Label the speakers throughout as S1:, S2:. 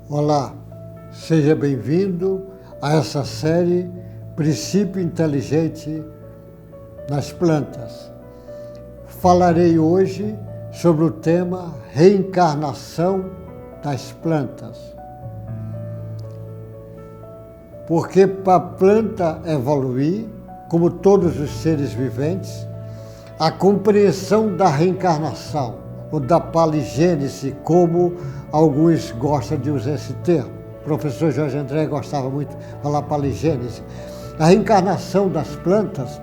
S1: Olá, seja bem-vindo a essa série Princípio Inteligente nas Plantas. Falarei hoje sobre o tema reencarnação das plantas. Porque para a planta evoluir, como todos os seres viventes, a compreensão da reencarnação, ou da paligênese, como alguns gostam de usar esse termo. O professor Jorge André gostava muito de falar paligênese. A reencarnação das plantas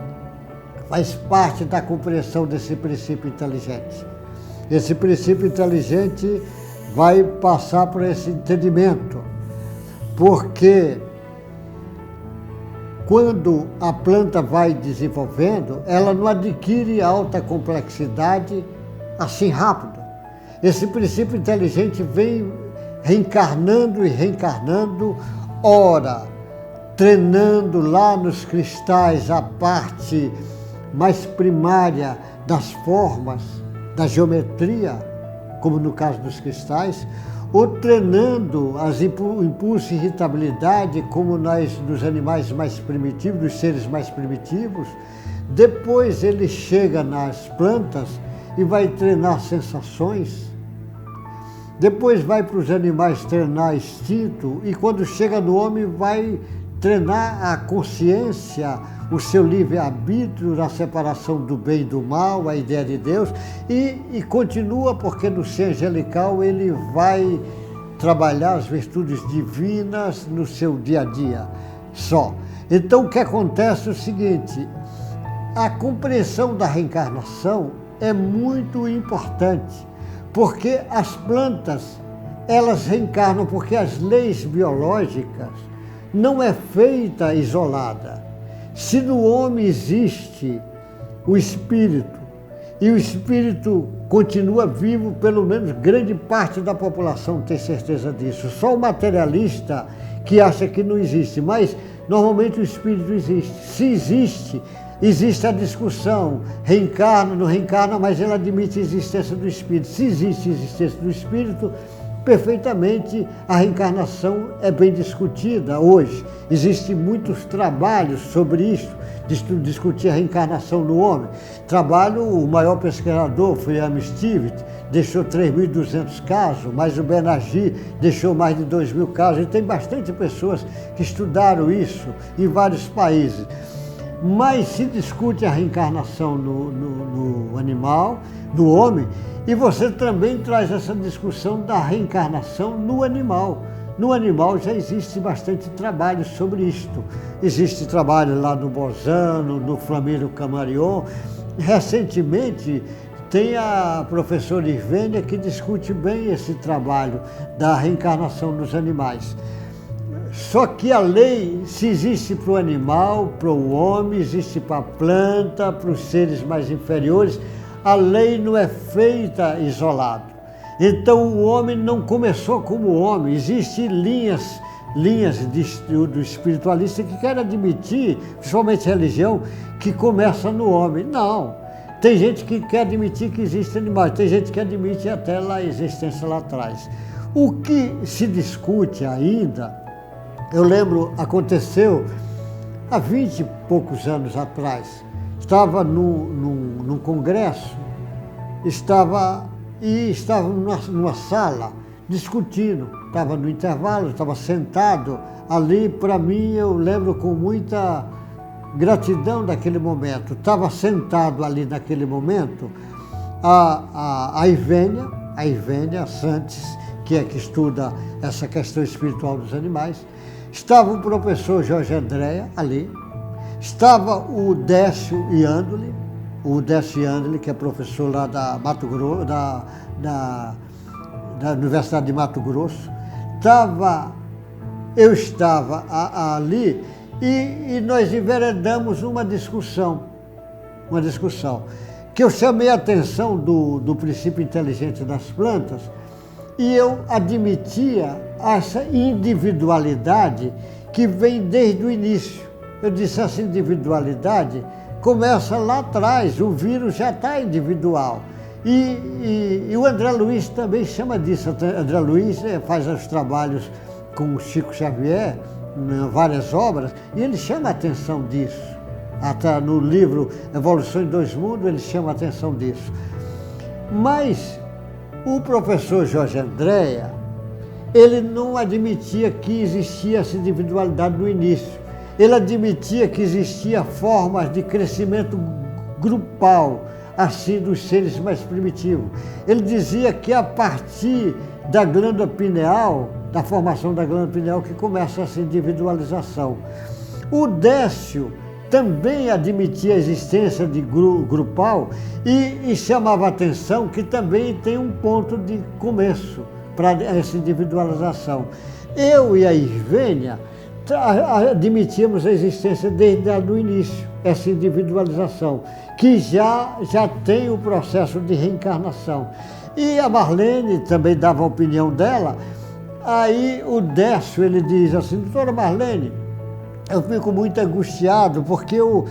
S1: faz parte da compreensão desse princípio inteligente. Esse princípio inteligente vai passar por esse entendimento, porque quando a planta vai desenvolvendo, ela não adquire alta complexidade assim rápido. Esse princípio inteligente vem reencarnando e reencarnando, ora, treinando lá nos cristais a parte mais primária das formas, da geometria, como no caso dos cristais, ou treinando o impulso e irritabilidade, como nos animais mais primitivos, dos seres mais primitivos. Depois ele chega nas plantas e vai treinar sensações. Depois vai para os animais treinar instinto, e quando chega no homem vai treinar a consciência, o seu livre-arbítrio, na separação do bem e do mal, a ideia de Deus, e continua, porque no ser angelical ele vai trabalhar as virtudes divinas no seu dia a dia só. Então o que acontece é o seguinte: a compreensão da reencarnação é muito importante, porque as plantas, elas reencarnam porque as leis biológicas não é feita isolada. Se no homem existe o espírito, e o espírito continua vivo, pelo menos grande parte da população tem certeza disso. Só o materialista que acha que não existe, mas normalmente o espírito existe. Se existe, existe a discussão, reencarna, não reencarna, mas ele admite a existência do espírito. Se existe a existência do espírito, perfeitamente a reencarnação é bem discutida hoje. Existem muitos trabalhos sobre isso, discutir a reencarnação no homem. O maior pesquisador foi Amy Stivet, deixou 3.200 casos, mas o Bernaghi deixou mais de 2.000 casos, e tem bastante pessoas que estudaram isso em vários países. Mas se discute a reencarnação no animal, no homem, e você também traz essa discussão da reencarnação no animal. No animal já existe bastante trabalho sobre isto. Existe trabalho lá no Bozano, no Flamínio Camarion. Recentemente tem a professora Irvênia que discute bem esse trabalho da reencarnação dos animais. Só que a lei, se existe para o animal, para o homem, existe para a planta, para os seres mais inferiores, a lei não é feita isolado. Então o homem não começou como homem. Existem linhas do espiritualista que querem admitir, principalmente religião, que começa no homem. Não. Tem gente que quer admitir que existem animais, tem gente que admite até a existência lá atrás. O que se discute ainda, eu lembro, aconteceu há 20 e poucos anos atrás. Estava num congresso, estava numa sala discutindo, estava no intervalo, estava sentado ali. Para mim, eu lembro com muita gratidão daquele momento. Estava sentado ali naquele momento a Irvênia Santos, que estuda essa questão espiritual dos animais. Estava o professor Jorge André ali, estava o Décio Iandoli, que é professor lá da Mato Grosso, da Universidade de Mato Grosso. Eu estava ali e nós enveredamos uma discussão, que eu chamei a atenção do princípio inteligente das plantas, e eu admitia essa individualidade que vem desde o início. Eu disse, essa individualidade começa lá atrás, o vírus já está individual. E o André Luiz também chama disso. André Luiz faz os trabalhos com o Chico Xavier, várias obras, e ele chama a atenção disso. Até no livro Evolução em Dois Mundos, ele chama a atenção disso. Mas o professor Jorge Andréa, ele não admitia que existia essa individualidade no início. Ele admitia que existia formas de crescimento grupal, assim, dos seres mais primitivos. Ele dizia que a partir da glândula pineal, da formação da glândula pineal, que começa essa individualização. O Décio também admitia a existência de grupal e chamava a atenção que também tem um ponto de começo para essa individualização. Eu e a Isvênia admitíamos a existência desde o início, essa individualização, que já tem o processo de reencarnação. E a Marlene também dava a opinião dela. Aí o Décio, ele diz assim: doutora Marlene, eu fico muito angustiado porque eu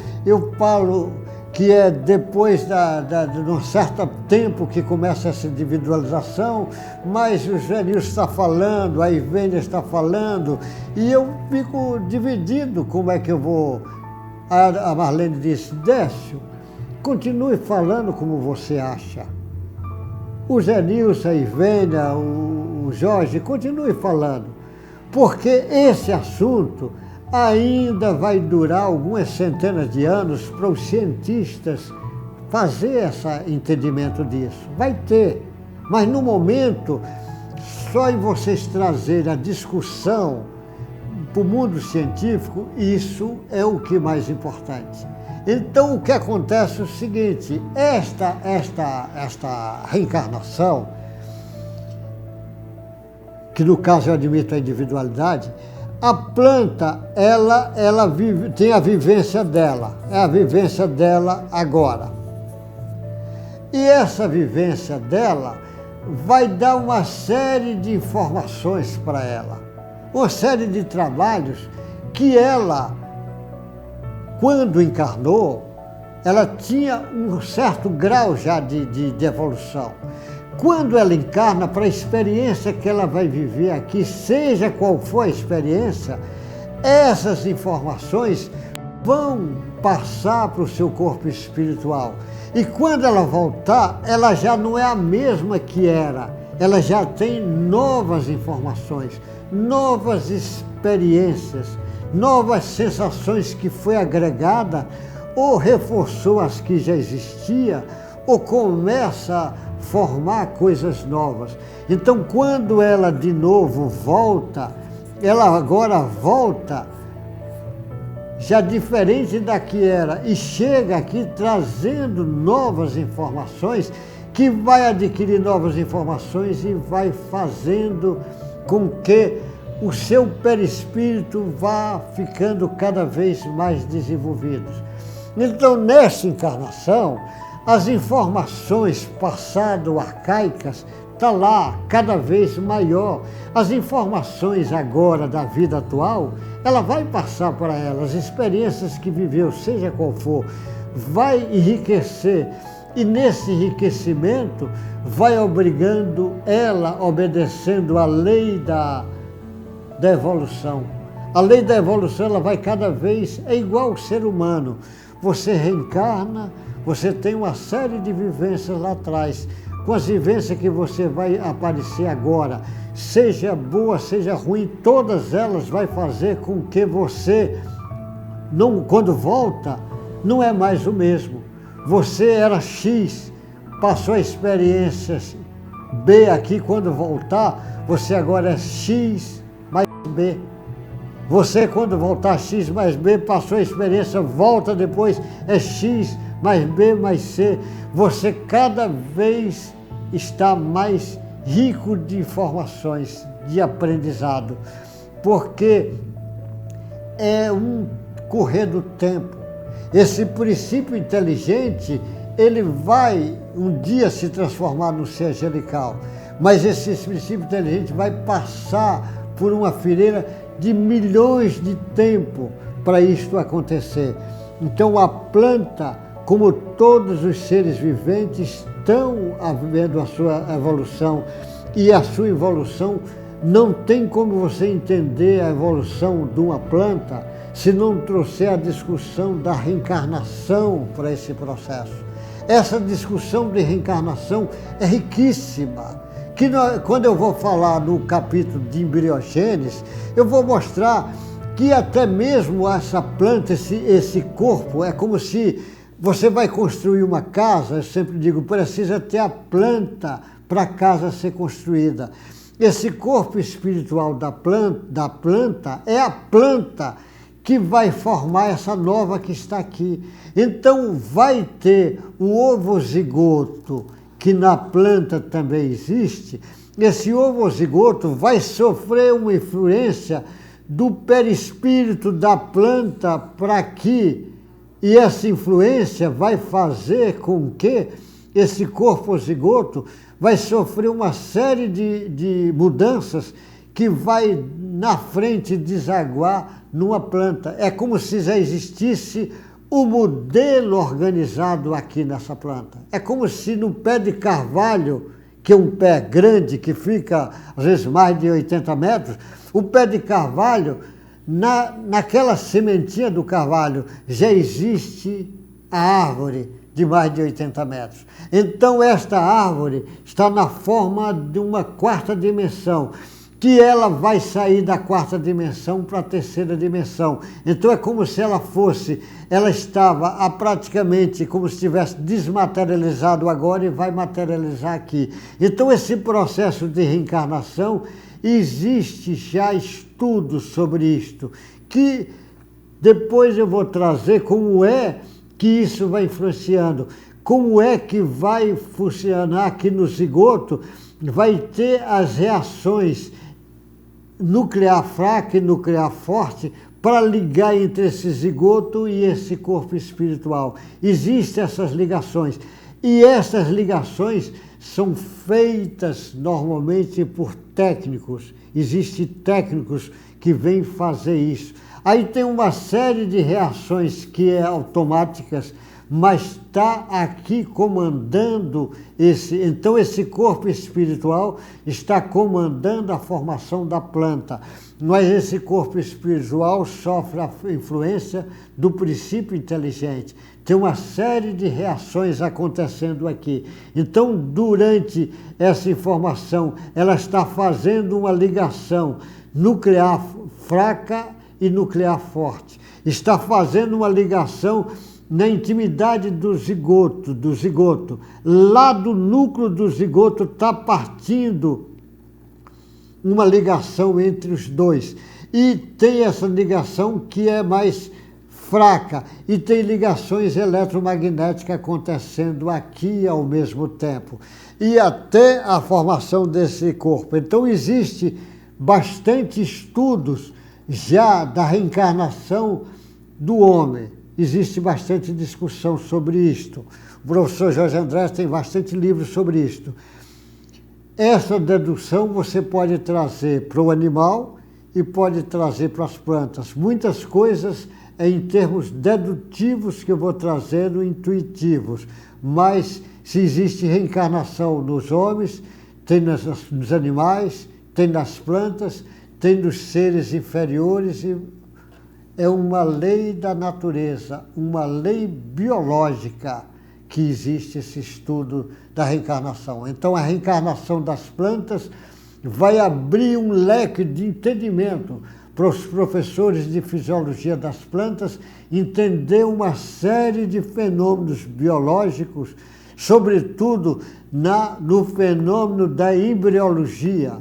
S1: falo que é depois de um certo tempo que começa essa individualização, mas o Genil está falando, a Ivênia está falando, e eu fico dividido, como é que eu vou... A Marlene disse: Décio, continue falando como você acha. O Genilson, a Ivênia, o Jorge, continue falando, porque esse assunto ainda vai durar algumas centenas de anos para os cientistas fazer esse entendimento disso. Vai ter, mas no momento, só em vocês trazerem a discussão para o mundo científico, isso é o que é mais importante. Então, o que acontece é o seguinte: esta reencarnação, que no caso eu admito a individualidade, a planta, ela tem a vivência dela, é a vivência dela agora. E essa vivência dela vai dar uma série de informações para ela, uma série de trabalhos que ela, quando encarnou, ela tinha um certo grau já de evolução. Quando ela encarna, para a experiência que ela vai viver aqui, seja qual for a experiência, essas informações vão passar para o seu corpo espiritual. E quando ela voltar, ela já não é a mesma que era. Ela já tem novas informações, novas experiências, novas sensações que foi agregada, ou reforçou as que já existiam, ou começa a formar coisas novas. Então, quando ela de novo volta, ela agora volta já diferente da que era e chega aqui trazendo novas informações, que vai adquirir novas informações e vai fazendo com que o seu perispírito vá ficando cada vez mais desenvolvido. Então, nessa encarnação, as informações passado-arcaicas estão lá, cada vez maior. As informações agora da vida atual, ela vai passar para ela, as experiências que viveu, seja qual for, vai enriquecer. E nesse enriquecimento vai obrigando ela, obedecendo a lei da evolução. A lei da evolução, ela vai cada vez, é igual ao ser humano. Você reencarna, você tem uma série de vivências lá atrás. Com as vivências que você vai aparecer agora, seja boa, seja ruim, todas elas vai fazer com que você, não, quando volta, não é mais o mesmo. Você era X, passou a experiência B aqui, quando voltar, você agora é X mais B. Você, quando voltar X mais B, passou a experiência, volta depois, é X mais B mais C. Você cada vez está mais rico de informações, de aprendizado, porque é um correr do tempo. Esse princípio inteligente, ele vai um dia se transformar no ser angelical, mas esse princípio inteligente vai passar por uma fileira de milhões de tempo para isto acontecer. Então a planta como todos os seres viventes estão vivendo a sua evolução, e a sua evolução não tem como você entender a evolução de uma planta se não trouxer a discussão da reencarnação para esse processo. Essa discussão de reencarnação é riquíssima. Quando eu vou falar no capítulo de embriogênese, eu vou mostrar que até mesmo essa planta, esse corpo, é como se você vai construir uma casa. Eu sempre digo, precisa ter a planta para a casa ser construída. Esse corpo espiritual da planta é a planta que vai formar essa nova que está aqui. Então vai ter o ovozigoto, que na planta também existe. Esse ovozigoto vai sofrer uma influência do perispírito da planta para aqui, e essa influência vai fazer com que esse corpo zigoto vai sofrer uma série de mudanças que vai na frente desaguar numa planta. É como se já existisse o modelo organizado aqui nessa planta. É como se no pé de carvalho, que é um pé grande, que fica às vezes mais de 80 metros, o pé de carvalho, naquela sementinha do carvalho, já existe a árvore de mais de 80 metros. Então esta árvore está na forma de uma quarta dimensão, que ela vai sair da quarta dimensão para a terceira dimensão. Então é como se ela estava praticamente como se tivesse desmaterializado agora e vai materializar aqui. Então esse processo de reencarnação, existe já estudos sobre isto, que depois eu vou trazer como é que isso vai influenciando, como é que vai funcionar aqui no zigoto, vai ter as reações nuclear fraca e nuclear forte para ligar entre esse zigoto e esse corpo espiritual. Existem essas ligações, e essas ligações são feitas normalmente por técnicos. Existem técnicos que vêm fazer isso. Aí tem uma série de reações que é automáticas, mas está aqui comandando então esse corpo espiritual está comandando a formação da planta. Mas esse corpo espiritual sofre a influência do princípio inteligente. Tem uma série de reações acontecendo aqui. Então, durante essa informação, ela está fazendo uma ligação nuclear fraca e nuclear forte. Está fazendo uma ligação na intimidade do zigoto. Lá do núcleo do zigoto está partindo uma ligação entre os dois. E tem essa ligação que é mais fraca, e tem ligações eletromagnéticas acontecendo aqui ao mesmo tempo, e até a formação desse corpo. Então existe bastante estudos já da reencarnação do homem. Existe bastante discussão sobre isto. O professor Jorge André tem bastante livros sobre isto. Essa dedução você pode trazer para o animal e pode trazer para as plantas. Muitas coisas em termos dedutivos que eu vou trazer no intuitivos. Mas se existe reencarnação nos homens, tem nos animais, tem nas plantas, tem nos seres inferiores, e é uma lei da natureza, uma lei biológica que existe esse estudo da reencarnação. Então a reencarnação das plantas vai abrir um leque de entendimento para os professores de fisiologia das plantas entender uma série de fenômenos biológicos, sobretudo no fenômeno da embriologia.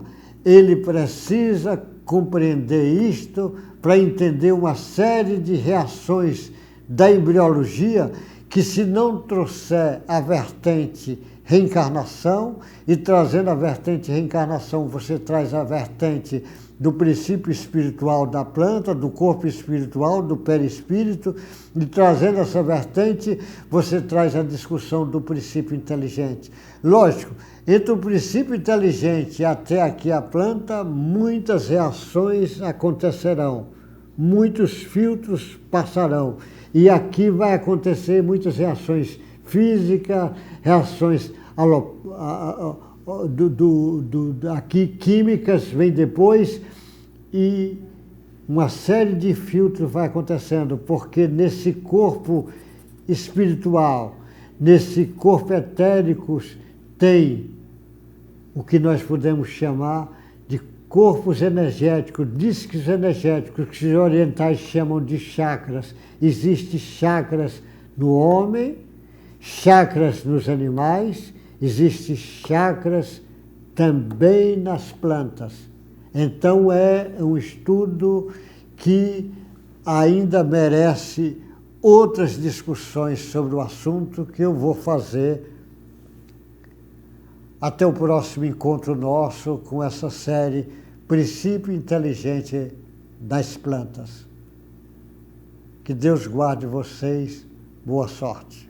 S1: Ele precisa compreender isto para entender uma série de reações da embriologia que, se não trouxer a vertente reencarnação, e trazendo a vertente reencarnação, você traz a vertente do princípio espiritual da planta, do corpo espiritual, do perispírito, e trazendo essa vertente, você traz a discussão do princípio inteligente. Lógico, entre o princípio inteligente e até aqui a planta, muitas reações acontecerão. muitos filtros passarão. E aqui vai acontecer muitas reações físicas, reações aqui químicas vem depois, e uma série de filtros vai acontecendo, porque nesse corpo espiritual, nesse corpo etérico, tem o que nós podemos chamar de corpos energéticos, discos energéticos, que os orientais chamam de chakras. Existem chakras no homem, chakras nos animais, existem chakras também nas plantas. Então é um estudo que ainda merece outras discussões sobre o assunto que eu vou fazer. Até o próximo encontro nosso com essa série Princípio Inteligente das Plantas. Que Deus guarde vocês. Boa sorte.